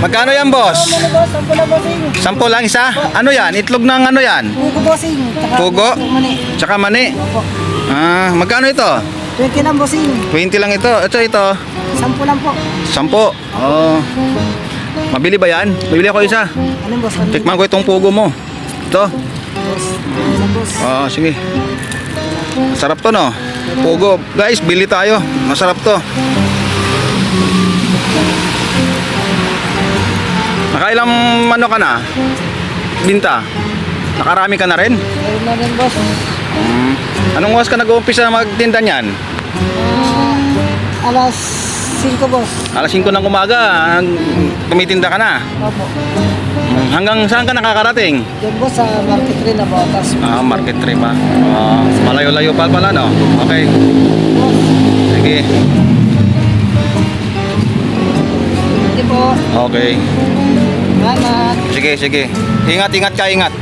Magkano yan, boss? Ano boss? Sampo na bossing. 10 lang isa? Ano yan? Itlog ng ano yan? Pugo bossing. Tsaka Pugo? mani. Tsaka mani? Opo. Ah, magkano ito? 20 lang bossing. 20 lang ito. Ito. Sampo lang po. 10. Oh. Mabili ba yan? Bibili ako isa. Ano boss? Ano? Tikman ko itong pugo mo. Ito. Boss. Ano boss? Oh, sige. Masarap to, no? Pugo. Guys, bili tayo. Masarap to. Nakailang ano ka na? Binta? Nakarami ka na rin? Meron na rin boss. Anong oras ka nag-uumpisa magtinda niyan? Alas 5 boss. Alas 5 ng umaga, tumitinda ka na. Opo. Hanggang saan ka nakakarating? Yan boss sa market rin na batas. Ah, market trip pa. Malayo-layo pa pala, no? Okay. Boss. Sige. Hindi po. Okay. Salamat. Sige. Ingat ka, ingat.